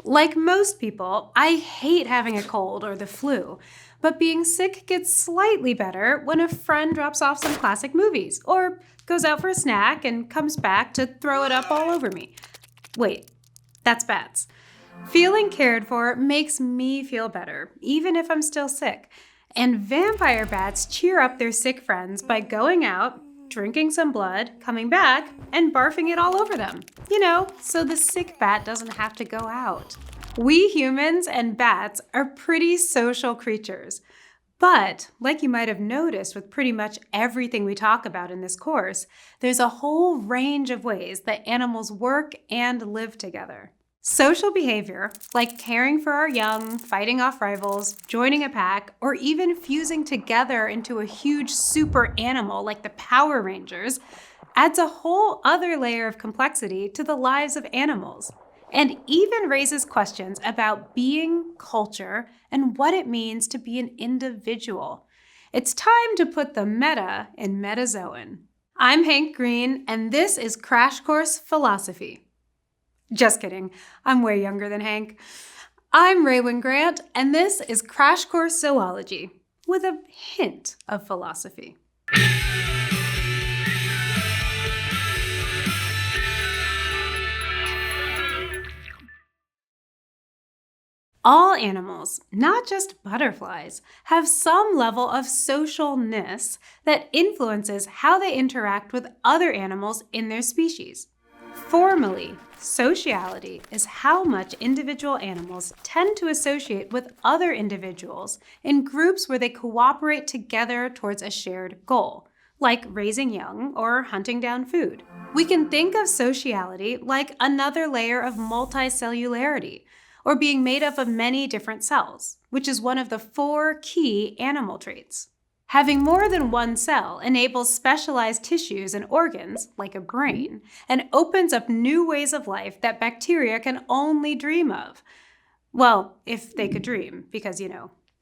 Like most people, I hate having a cold or the flu, but being sick gets slightly better when a friend drops off some classic movies or goes out for a snack and comes back to throw it up all over me. Wait, that's bats. Feeling cared for makes me feel better, even if I'm still sick. And vampire bats cheer up their sick friends by going out, drinking some blood, coming back, and barfing it all over them. So the sick bat doesn't have to go out. We humans and bats are pretty social creatures. But, like you might have noticed with pretty much everything we talk about in this course, there's a whole range of ways that animals work and live together. Social behavior, like caring for our young, fighting off rivals, joining a pack, or even fusing together into a huge super animal like the Power Rangers, adds a whole other layer of complexity to the lives of animals, and even raises questions about being, culture, and what it means to be an individual. It's time to put the meta in metazoan. I'm Hank Green, and this is Crash Course Philosophy. Just kidding, I'm way younger than Hank. I'm Raywin Grant, and this is Crash Course Zoology, with a hint of philosophy. All animals, not just butterflies, have some level of socialness that influences how they interact with other animals in their species. Formally, sociality is how much individual animals tend to associate with other individuals in groups where they cooperate together towards a shared goal, like raising young or hunting down food. We can think of sociality like another layer of multicellularity, or being made up of many different cells, which is one of the 4 key animal traits. Having more than one cell enables specialized tissues and organs, like a brain, and opens up new ways of life that bacteria can only dream of. Well, if they could dream, because,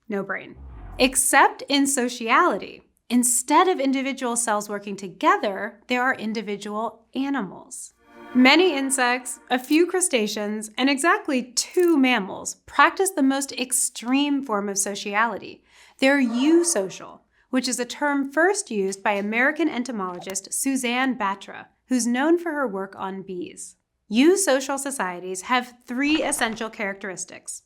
no brain. Except in sociality, instead of individual cells working together, there are individual animals. Many insects, a few crustaceans, and exactly 2 mammals practice the most extreme form of sociality. They're eusocial, which is a term first used by American entomologist Suzanne Batra, who's known for her work on bees. Eusocial societies have 3 essential characteristics.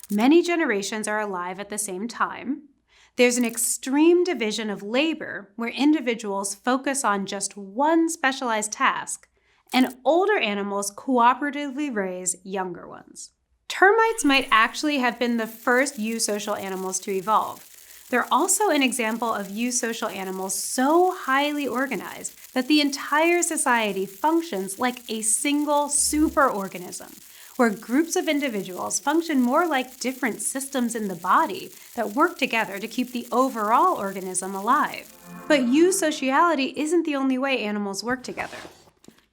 Many generations are alive at the same time. There's an extreme division of labor where individuals focus on just one specialized task, and older animals cooperatively raise younger ones. Termites might actually have been the first eusocial animals to evolve. They're also an example of eusocial animals so highly organized that the entire society functions like a single superorganism, where groups of individuals function more like different systems in the body that work together to keep the overall organism alive. But eusociality isn't the only way animals work together.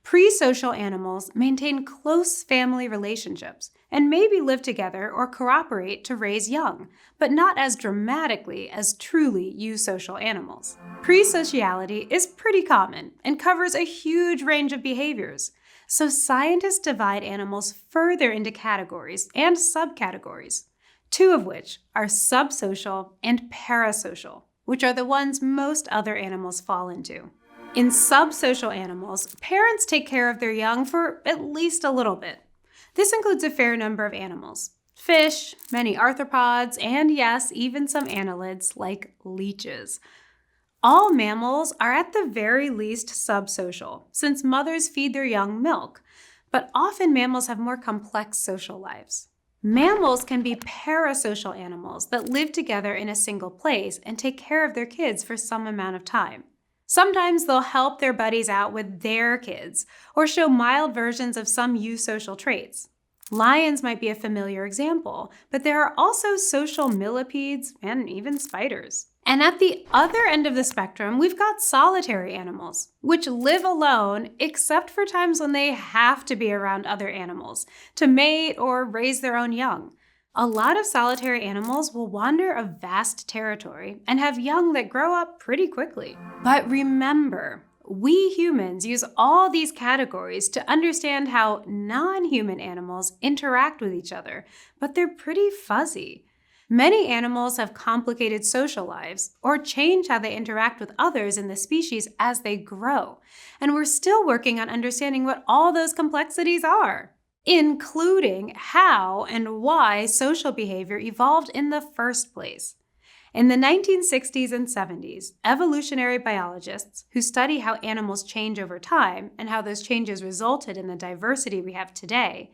Pre-social animals maintain close family relationships and maybe live together or cooperate to raise young, but not as dramatically as truly eusocial animals. Pre-sociality is pretty common and covers a huge range of behaviors, so scientists divide animals further into categories and subcategories, 2 of which are subsocial and parasocial, which are the ones most other animals fall into. In subsocial animals, parents take care of their young for at least a little bit. This includes a fair number of animals: fish, many arthropods, and yes, even some annelids like leeches. All mammals are at the very least subsocial, since mothers feed their young milk, but often mammals have more complex social lives. Mammals can be parasocial animals that live together in a single place and take care of their kids for some amount of time. Sometimes they'll help their buddies out with their kids, or show mild versions of some eusocial traits. Lions might be a familiar example, but there are also social millipedes and even spiders. And at the other end of the spectrum, we've got solitary animals, which live alone except for times when they have to be around other animals to mate or raise their own young. A lot of solitary animals will wander a vast territory and have young that grow up pretty quickly. But remember, we humans use all these categories to understand how non-human animals interact with each other, but they're pretty fuzzy. Many animals have complicated social lives or change how they interact with others in the species as they grow, and we're still working on understanding what all those complexities are, including how and why social behavior evolved in the first place. In the 1960s and 70s, evolutionary biologists who study how animals change over time and how those changes resulted in the diversity we have today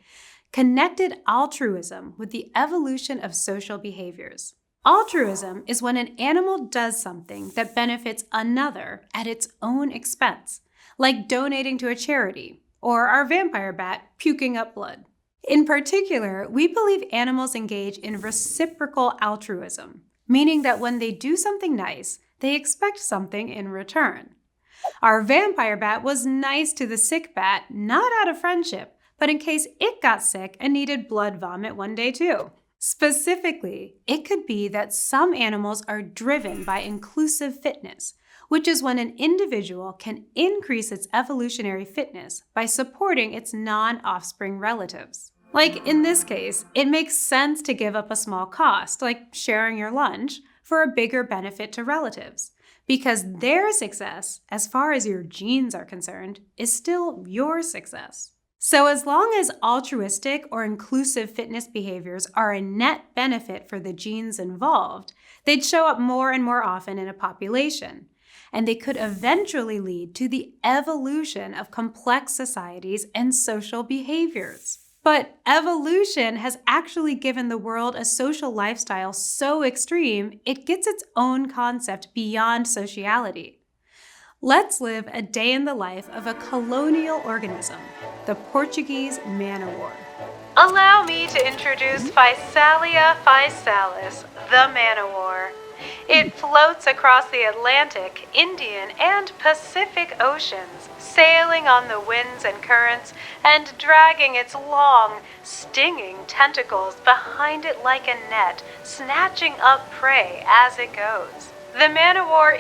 connected altruism with the evolution of social behaviors. Altruism is when an animal does something that benefits another at its own expense, like donating to a charity, or our vampire bat puking up blood. In particular, we believe animals engage in reciprocal altruism, meaning that when they do something nice, they expect something in return. Our vampire bat was nice to the sick bat, not out of friendship, but in case it got sick and needed blood vomit one day too. Specifically, it could be that some animals are driven by inclusive fitness, which is when an individual can increase its evolutionary fitness by supporting its non-offspring relatives. Like in this case, it makes sense to give up a small cost, like sharing your lunch, for a bigger benefit to relatives, because their success, as far as your genes are concerned, is still your success. So as long as altruistic or inclusive fitness behaviors are a net benefit for the genes involved, they'd show up more and more often in a population, and they could eventually lead to the evolution of complex societies and social behaviors. But evolution has actually given the world a social lifestyle so extreme, it gets its own concept beyond sociality. Let's live a day in the life of a colonial organism, the Portuguese Man O'War. Allow me to introduce Physalia physalis, the Man O'War. It floats across the Atlantic, Indian, and Pacific Oceans, sailing on the winds and currents and dragging its long, stinging tentacles behind it like a net, snatching up prey as it goes. The Man O'War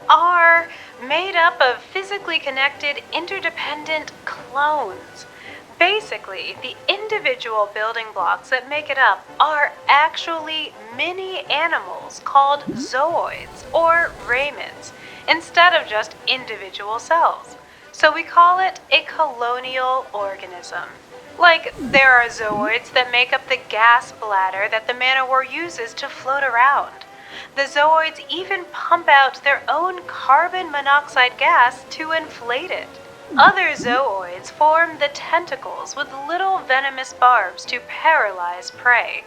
are made up of physically connected, interdependent clones. Basically, the individual building blocks that make it up are actually mini animals called zooids or ramids, instead of just individual cells. So we call it a colonial organism. Like, there are zooids that make up the gas bladder that the Man O'War uses to float around. The zooids even pump out their own carbon monoxide gas to inflate it. Other zooids form the tentacles with little venomous barbs to paralyze prey.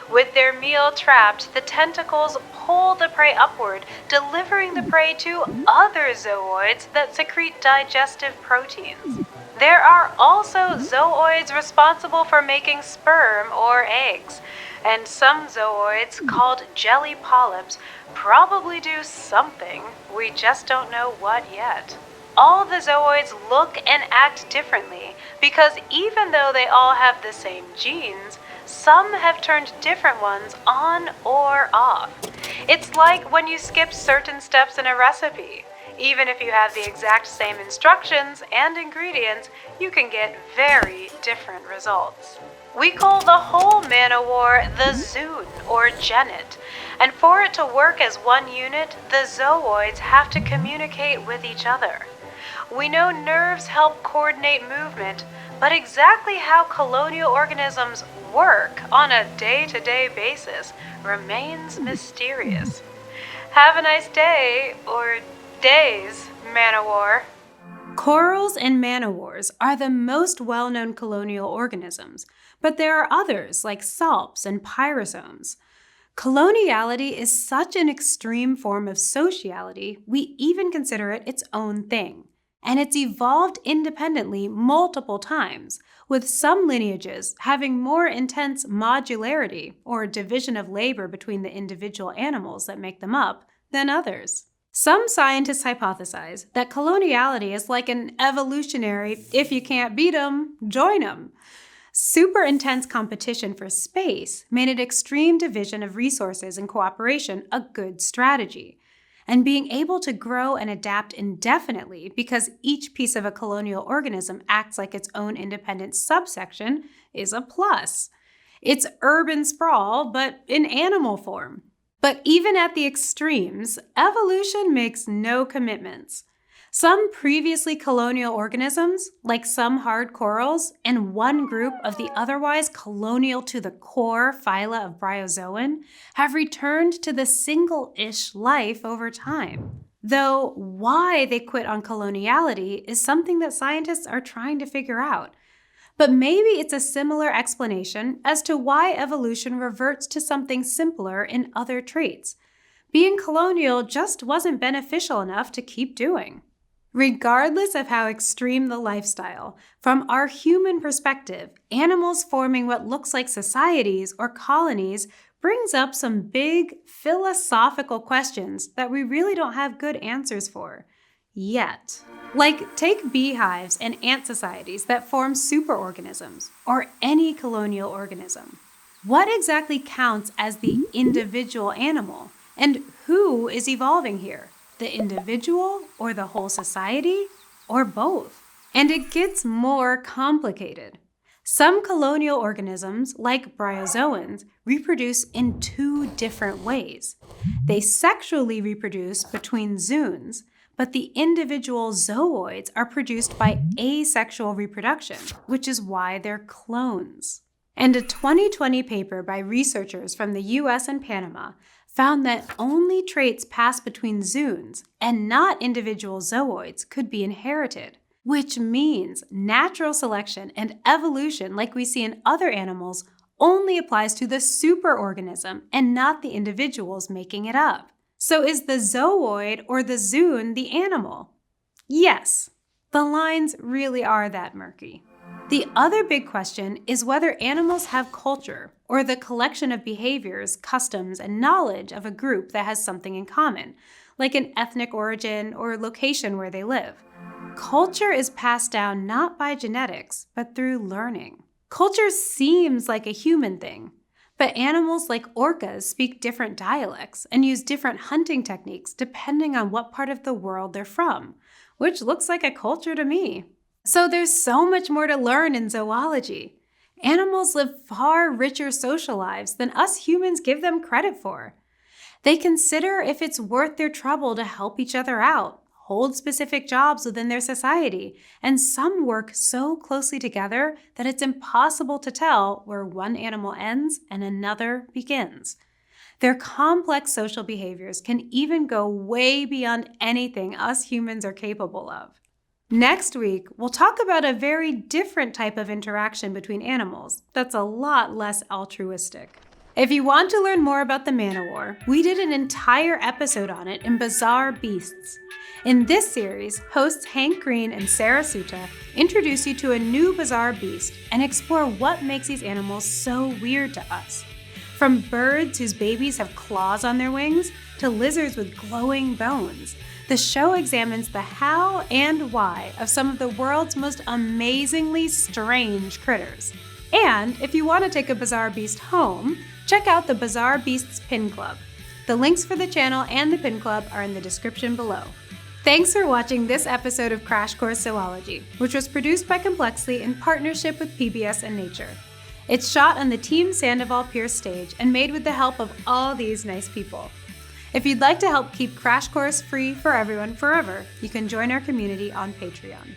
With their meal trapped, the tentacles pull the prey upward, delivering the prey to other zooids that secrete digestive proteins. There are also zooids responsible for making sperm or eggs, and some zooids, called jelly polyps, probably do something. We just don't know what yet. All the zooids look and act differently because even though they all have the same genes, some have turned different ones on or off. It's like when you skip certain steps in a recipe. Even if you have the exact same instructions and ingredients, you can get very different results. We call the whole Man O'War the zoon or genet, and for it to work as one unit, the zooids have to communicate with each other. We know nerves help coordinate movement, but exactly how colonial organisms work on a day-to-day basis remains mysterious. Have a nice day, or days, Man O'War. Corals and Man O'Wars are the most well-known colonial organisms, but there are others like salps and pyrosomes. Coloniality is such an extreme form of sociality, we even consider it its own thing. And it's evolved independently multiple times, with some lineages having more intense modularity, or division of labor between the individual animals that make them up, than others. Some scientists hypothesize that coloniality is like an evolutionary, if you can't beat 'em, join 'em. Super intense competition for space made an extreme division of resources and cooperation a good strategy. And being able to grow and adapt indefinitely because each piece of a colonial organism acts like its own independent subsection is a plus. It's urban sprawl, but in animal form. But even at the extremes, evolution makes no commitments. Some previously colonial organisms, like some hard corals, and one group of the otherwise colonial to the core phyla of bryozoan, have returned to the single-ish life over time. Though why they quit on coloniality is something that scientists are trying to figure out. But maybe it's a similar explanation as to why evolution reverts to something simpler in other traits. Being colonial just wasn't beneficial enough to keep doing. Regardless of how extreme the lifestyle, from our human perspective, animals forming what looks like societies or colonies brings up some big philosophical questions that we really don't have good answers for. Yet. Like, take beehives and ant societies that form superorganisms, or any colonial organism. What exactly counts as the individual animal, and who is evolving here? The individual, or the whole society, or both? And it gets more complicated. Some colonial organisms, like bryozoans, reproduce in two different ways. They sexually reproduce between zoons, but the individual zooids are produced by asexual reproduction, which is why they're clones. And a 2020 paper by researchers from the US and Panama found that only traits passed between zoons and not individual zooids could be inherited, which means natural selection and evolution, like we see in other animals, only applies to the superorganism and not the individuals making it up. So is the zooid or the zoon the animal? Yes, the lines really are that murky. The other big question is whether animals have culture, or the collection of behaviors, customs, and knowledge of a group that has something in common, like an ethnic origin or location where they live. Culture is passed down not by genetics, but through learning. Culture seems like a human thing, but animals like orcas speak different dialects and use different hunting techniques depending on what part of the world they're from, which looks like a culture to me. So there's so much more to learn in zoology. Animals live far richer social lives than us humans give them credit for. They consider if it's worth their trouble to help each other out, hold specific jobs within their society, and some work so closely together that it's impossible to tell where one animal ends and another begins. Their complex social behaviors can even go way beyond anything us humans are capable of. Next week, we'll talk about a very different type of interaction between animals that's a lot less altruistic. If you want to learn more about the Man O'War, we did an entire episode on it in Bizarre Beasts. In this series, hosts Hank Green and Sarah Suta introduce you to a new bizarre beast and explore what makes these animals so weird to us. From birds whose babies have claws on their wings to lizards with glowing bones, the show examines the how and why of some of the world's most amazingly strange critters. And if you want to take a bizarre beast home, check out the Bizarre Beasts Pin Club. The links for the channel and the Pin Club are in the description below. Thanks for watching this episode of Crash Course Zoology, which was produced by Complexly in partnership with PBS and Nature. It's shot on the Team Sandoval Pierce stage and made with the help of all these nice people. If you'd like to help keep Crash Course free for everyone forever, you can join our community on Patreon.